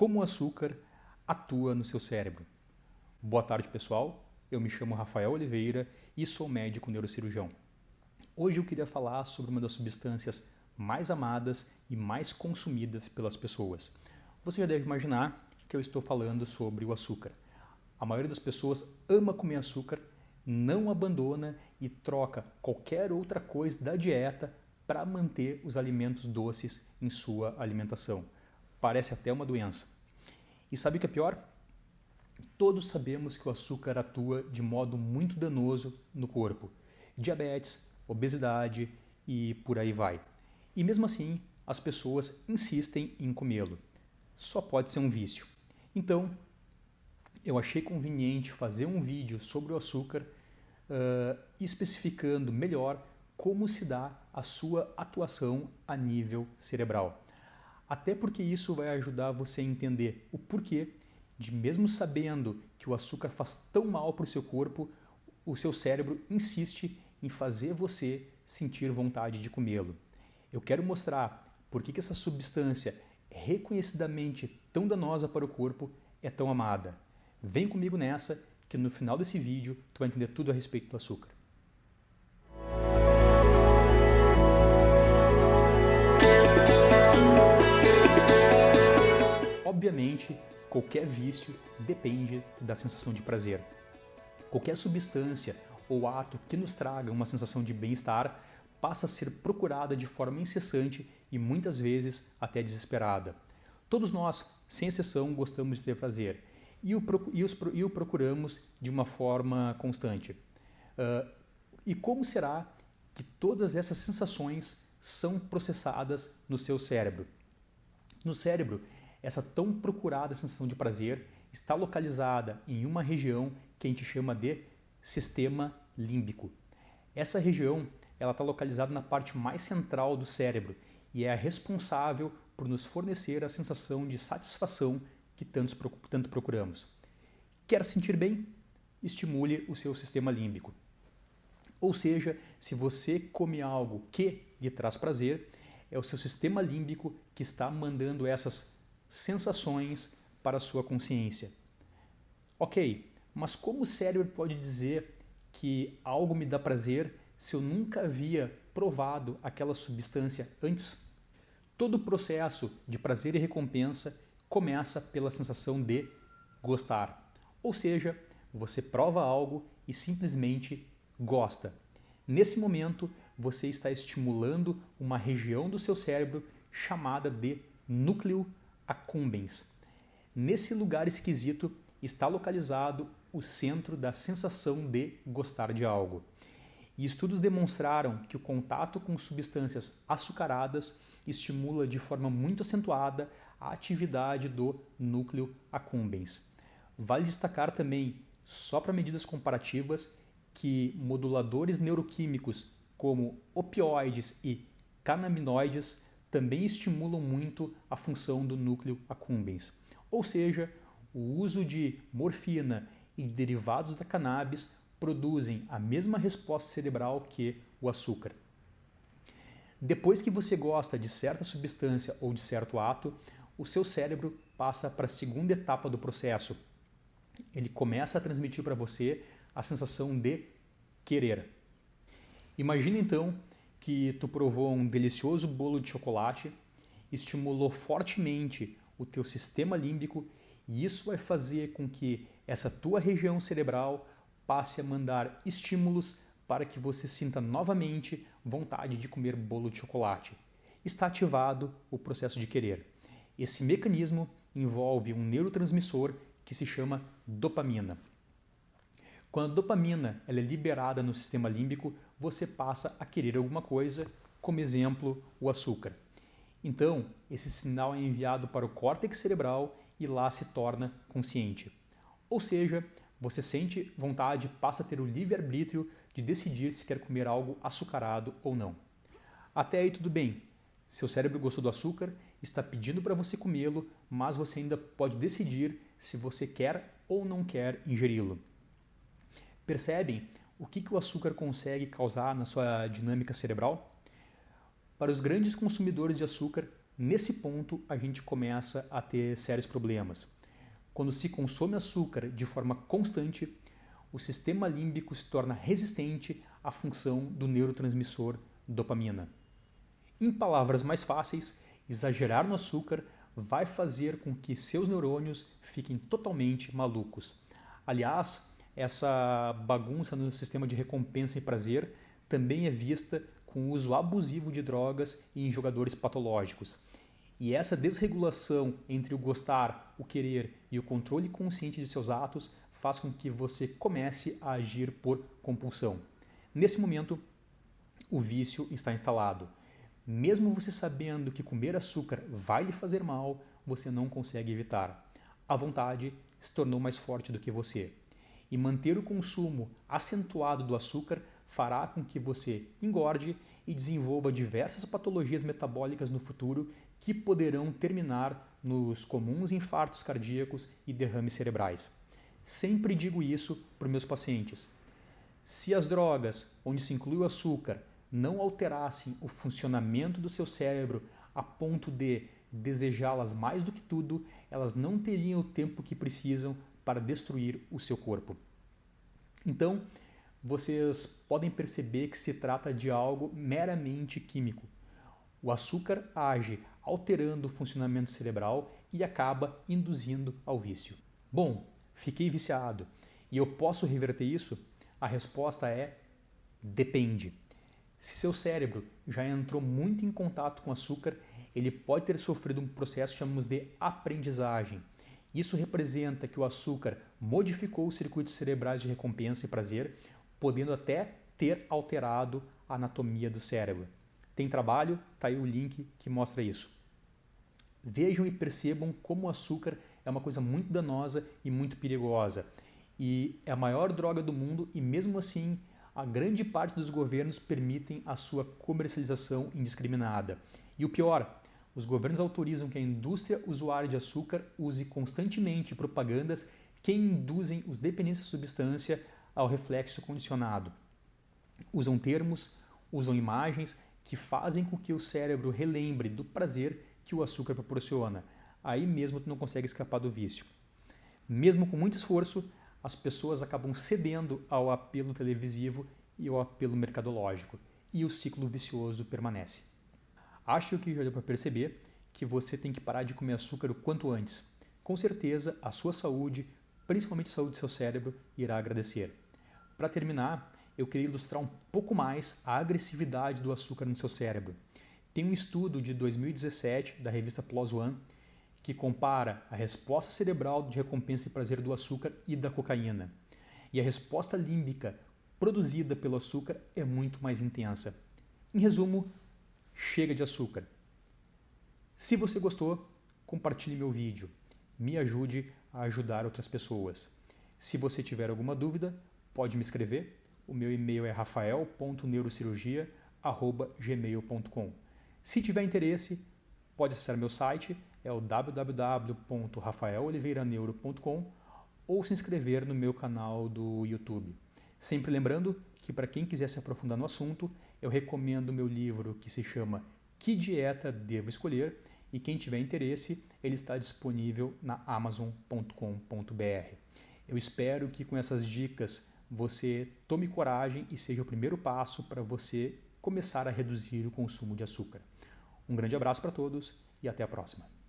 como o açúcar atua no seu cérebro. Boa tarde, pessoal. Eu me chamo Rafael Oliveira e sou médico neurocirurgião. Hoje eu queria falar sobre uma das substâncias mais amadas e mais consumidas pelas pessoas. Você já deve imaginar que eu estou falando sobre o açúcar. A maioria das pessoas ama comer açúcar, não abandona e troca qualquer outra coisa da dieta para manter os alimentos doces em sua alimentação. Parece até uma doença. E sabe o que é pior? Todos sabemos que o açúcar atua de modo muito danoso no corpo. Diabetes, obesidade e por aí vai. E mesmo assim, as pessoas insistem em comê-lo. Só pode ser um vício. Então, eu achei conveniente fazer um vídeo sobre o açúcar, especificando melhor como se dá a sua atuação a nível cerebral. Até porque isso vai ajudar você a entender o porquê de, mesmo sabendo que o açúcar faz tão mal para o seu corpo, o seu cérebro insiste em fazer você sentir vontade de comê-lo. Eu quero mostrar por que essa substância, reconhecidamente tão danosa para o corpo, é tão amada. Vem comigo nessa, que no final desse vídeo tu vai entender tudo a respeito do açúcar. Obviamente, qualquer vício depende da sensação de prazer. Qualquer substância ou ato que nos traga uma sensação de bem-estar passa a ser procurada de forma incessante e muitas vezes até desesperada. Todos nós, sem exceção, gostamos de ter prazer e o procuramos de uma forma constante. E como será que todas essas sensações são processadas no seu cérebro? No cérebro, essa tão procurada sensação de prazer está localizada em uma região que a gente chama de sistema límbico. Essa região está localizada na parte mais central do cérebro e é a responsável por nos fornecer a sensação de satisfação que tanto procuramos. Quer sentir bem? Estimule o seu sistema límbico. Ou seja, se você come algo que lhe traz prazer, é o seu sistema límbico que está mandando essas sensações para a sua consciência. Ok, mas como o cérebro pode dizer que algo me dá prazer se eu nunca havia provado aquela substância antes? Todo o processo de prazer e recompensa começa pela sensação de gostar. Ou seja, você prova algo e simplesmente gosta. Nesse momento, você está estimulando uma região do seu cérebro chamada de núcleo accumbens. Nesse lugar esquisito está localizado o centro da sensação de gostar de algo. E estudos demonstraram que o contato com substâncias açucaradas estimula de forma muito acentuada a atividade do núcleo accumbens. Vale destacar também, só para medidas comparativas, que moduladores neuroquímicos como opioides e canabinoides também estimulam muito a função do núcleo accumbens. Ou seja, o uso de morfina e derivados da cannabis produzem a mesma resposta cerebral que o açúcar. Depois que você gosta de certa substância ou de certo ato, o seu cérebro passa para a segunda etapa do processo. Ele começa a transmitir para você a sensação de querer. Imagina então que tu provou um delicioso bolo de chocolate, estimulou fortemente o teu sistema límbico e isso vai fazer com que essa tua região cerebral passe a mandar estímulos para que você sinta novamente vontade de comer bolo de chocolate. Está ativado o processo de querer. Esse mecanismo envolve um neurotransmissor que se chama dopamina. Quando a dopamina é liberada no sistema límbico, você passa a querer alguma coisa, como exemplo, o açúcar. Então, esse sinal é enviado para o córtex cerebral e lá se torna consciente. Ou seja, você sente vontade, passa a ter o livre-arbítrio de decidir se quer comer algo açucarado ou não. Até aí tudo bem. Seu cérebro gostou do açúcar, está pedindo para você comê-lo, mas você ainda pode decidir se você quer ou não quer ingeri-lo. Percebem o que o açúcar consegue causar na sua dinâmica cerebral? Para os grandes consumidores de açúcar, Nesse ponto, a gente começa a ter sérios problemas. Quando se consome açúcar de forma constante, o sistema límbico se torna resistente à função do neurotransmissor dopamina. Em palavras mais fáceis, exagerar no açúcar vai fazer com que seus neurônios fiquem totalmente malucos. Aliás, essa bagunça no sistema de recompensa e prazer também é vista com o uso abusivo de drogas em jogadores patológicos. E essa desregulação entre o gostar, o querer e o controle consciente de seus atos faz com que você comece a agir por compulsão. Nesse momento, o vício está instalado. Mesmo você sabendo que comer açúcar vai lhe fazer mal, você não consegue evitar. A vontade se tornou mais forte do que você. E manter o consumo acentuado do açúcar fará com que você engorde e desenvolva diversas patologias metabólicas no futuro que poderão terminar nos comuns infartos cardíacos e derrames cerebrais. Sempre digo isso para os meus pacientes. Se as drogas, onde se inclui o açúcar, não alterassem o funcionamento do seu cérebro a ponto de desejá-las mais do que tudo, elas não teriam o tempo que precisam para destruir o seu corpo. Então, vocês podem perceber que se trata de algo meramente químico. O açúcar age alterando o funcionamento cerebral e acaba induzindo ao vício. Bom, fiquei viciado e eu posso reverter isso? A resposta é depende. Se seu cérebro já entrou muito em contato com açúcar, ele pode ter sofrido um processo que chamamos de aprendizagem. Isso representa que o açúcar modificou os circuitos cerebrais de recompensa e prazer, podendo até ter alterado a anatomia do cérebro. Tem trabalho? Está aí o link que mostra isso. Vejam e percebam como o açúcar é uma coisa muito danosa e muito perigosa. E é a maior droga do mundo e mesmo assim a grande parte dos governos permitem a sua comercialização indiscriminada. E o pior, os governos autorizam que a indústria usuária de açúcar use constantemente propagandas que induzem os dependentes da substância ao reflexo condicionado. Usam termos, usam imagens que fazem com que o cérebro relembre do prazer que o açúcar proporciona. Aí mesmo tu não consegue escapar do vício. Mesmo com muito esforço, as pessoas acabam cedendo ao apelo televisivo e ao apelo mercadológico, e o ciclo vicioso permanece. Acho que já deu para perceber que você tem que parar de comer açúcar o quanto antes. Com certeza, a sua saúde, principalmente a saúde do seu cérebro, irá agradecer. Para terminar, eu queria ilustrar um pouco mais a agressividade do açúcar no seu cérebro. Tem um estudo de 2017 da revista PLOS ONE que compara a resposta cerebral de recompensa e prazer do açúcar e da cocaína. E a resposta límbica produzida pelo açúcar é muito mais intensa. Em resumo, chega de açúcar. Se você gostou, compartilhe meu vídeo. Me ajude a ajudar outras pessoas. Se você tiver alguma dúvida, pode me escrever. O meu e-mail é rafael.neurocirurgia@gmail.com. Se tiver interesse, pode acessar meu site, é o www.rafaeloliveiraneuro.com ou se inscrever no meu canal do YouTube. Sempre lembrando que para quem quiser se aprofundar no assunto, eu recomendo o meu livro que se chama Que Dieta Devo Escolher e quem tiver interesse, ele está disponível na amazon.com.br. Eu espero que com essas dicas você tome coragem e seja o primeiro passo para você começar a reduzir o consumo de açúcar. Um grande abraço para todos e até a próxima.